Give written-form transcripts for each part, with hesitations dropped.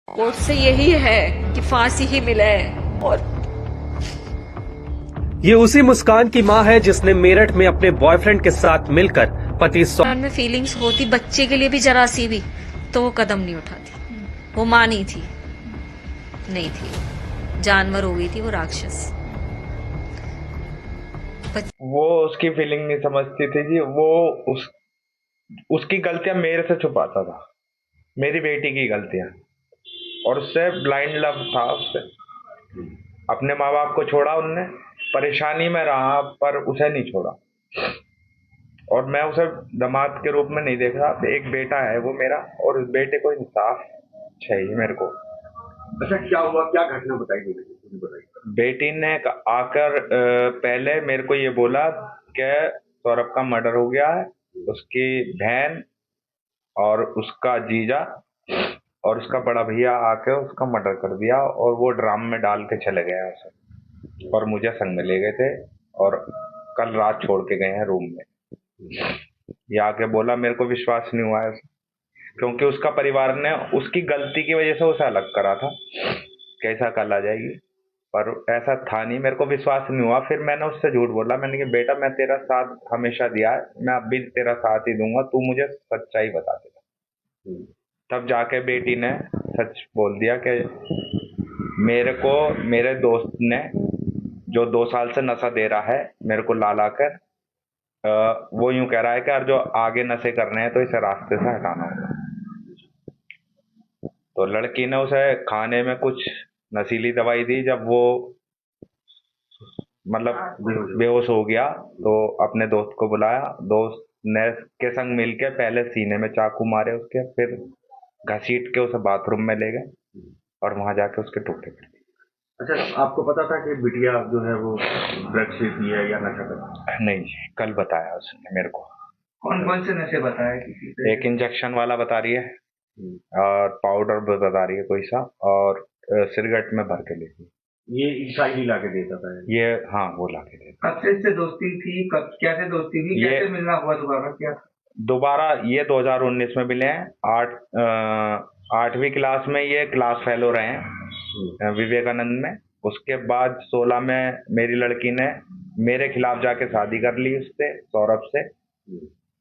Court से यही है कि फांसी ही मिले। और ये उसी मुस्कान की मां है जिसने मेरठ में अपने बॉयफ्रेंड के साथ मिलकर पति मन में फीलिंग्स होती बच्चे के लिए भी जरा सी भी, तो वो कदम नहीं उठाती। वो माँ नहीं थी, नहीं थी, जानवर हो गई थी वो, राक्षस। वो उसकी फीलिंग नहीं समझती थी कि वो उसकी गलतियां मेरे से छुपाता था, मेरी बेटी की गलतियां। और उससे ब्लाइंड लव था उससे। अपने माँ बाप को छोड़ा उनने, परेशानी में रहा पर उसे नहीं छोड़ा। और मैं उसे दामाद के रूप में नहीं देख रहा। एक बेटा है वो मेरा, और उस बेटे को इंसाफ चाहिए मेरे को। अच्छा, क्या हुआ, क्या घटना बताई गई, बताइए। बेटी ने आकर पहले मेरे को ये बोला कि सौरभ का मर्डर हो गया है। उसकी बहन और उसका जीजा और उसका बड़ा भैया आके उसका मर्डर कर दिया, और वो ड्राम में डाल के चले गए उसे, और मुझे संग में ले गए थे, और कल रात छोड़ के गए हैं रूम में। ये आके बोला, मेरे को विश्वास नहीं हुआ है क्योंकि उसका परिवार ने उसकी गलती की वजह से उसे अलग करा था, कैसा कल आ जाएगी, पर ऐसा था नहीं। मेरे को विश्वास नहीं हुआ। फिर मैंने उससे झूठ बोला, मैंने कहा बेटा मैं तेरा साथ हमेशा दिया है, मैं अब भी तेरा साथ ही दूंगा, तू मुझे सच्चाई बता दे। तब जाके बेटी ने सच बोल दिया कि मेरे को मेरे दोस्त ने, जो 2 साल से नशा दे रहा है मेरे को ला ला कर, वो यूं कह रहा है कि यार जो आगे नशे करने हैं तो इसे रास्ते से हटाना होगा। तो लड़की ने उसे खाने में कुछ नशीली दवाई दी। जब वो मतलब बेहोश हो गया तो अपने दोस्त को बुलाया। दोस्त ने के संग मिलके पहले सीने में चाकू मारे उसके, फिर घसीट के उसे बाथरूम में ले गए और वहां जाके उसके टुकड़े कर दिए। अच्छा, आपको पता था कि बिटिया जो है वो ड्रग्स लेती है या नशा करती है? नहीं, कल बताया उसने मेरे को। कौन कौन से नशे बताए किसी से? एक इंजेक्शन वाला बता रही है, और पाउडर भी बता रही है कोई सा, और सिगरेट में भर के लेती है। ये ईसाई ही ला के देता था? ये हाँ, वो ला के देता। कब से इससे दोस्ती थी, कब कैसे दोस्ती थी, ये कैसे मिलना हुआ दोबारा, क्या? दोबारा ये 2019 में मिले हैं। 8वीं क्लास में ये क्लास फेलो रहे हैं विवेकानंद में। उसके बाद 16 में मेरी लड़की ने मेरे खिलाफ जाके शादी कर ली उससे, सौरभ से।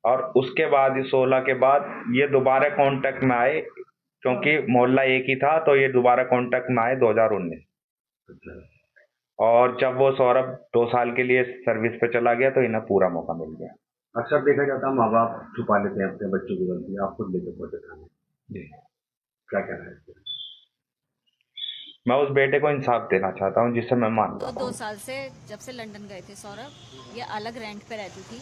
और उसके बाद 16 के बाद ये दोबारा कांटेक्ट में आए, क्योंकि मोहल्ला एक ही था, तो ये दोबारा कांटेक्ट में आए 2019। और जब वो सौरभ 2 साल के लिए सर्विस पे चला गया तो इन्हें पूरा मौका मिल गया। अक्सर देखा जाता है माँ बाप छुपा लेते हैं अपने बच्चों की गलती, आप खुद लेके पहुंचे थाने, जी, क्या कहना है इस पर? मैं उस बेटे को इंसाफ देना चाहता हूँ जिससे मैं मानता तो हूँ। 2 साल से जब से लंदन गए थे सौरभ, ये अलग रेंट पे रहती थी।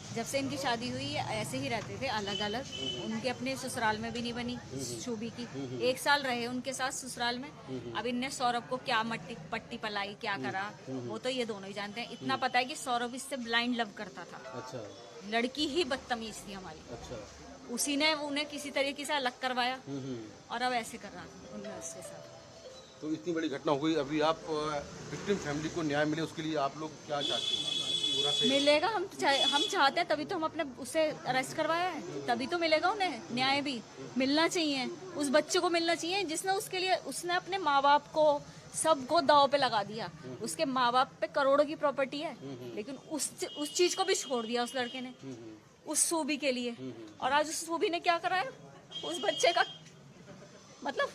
जब से इनकी शादी हुई ये ऐसे ही रहते थे अलग अलग। उनके अपने ससुराल में भी नहीं बनी शूबी की। 1 साल रहे उनके साथ ससुराल में। अब इनने सौरभ को क्या पट्टी पलाई, क्या करा, वो तो ये दोनों ही जानते हैं। इतना पता है कि सौरभ इससे ब्लाइंड लव करता था। अच्छा। लड़की ही बदतमीज थी हमारी। अच्छा। उसी ने उन्हें किसी तरीके से अलग करवाया, और अब ऐसे कर रहा था उन्हें उसके साथ। तो इतनी बड़ी घटना हो गई, अभी आप विक्टिम फैमिली को न्याय मिले उसके लिए आप लोग क्या चाहते हैं? पूरा सही मिलेगा, हम चाहते हैं, तभी तो हम अपने उसे अरेस्ट करवाया है। तभी तो मिलेगा उन्हें न्याय भी मिलना चाहिए। उस बच्चे को मिलना चाहिए जिसने उसके लिए, उसने अपने माँ बाप को सबको दाव पे लगा दिया। उसके माँ बाप पे करोड़ों की प्रॉपर्टी है, लेकिन उस चीज को भी छोड़ दिया उस लड़के ने, उस सूबी के लिए। और आज उस सूबी ने क्या करा है, उस बच्चे का मतलब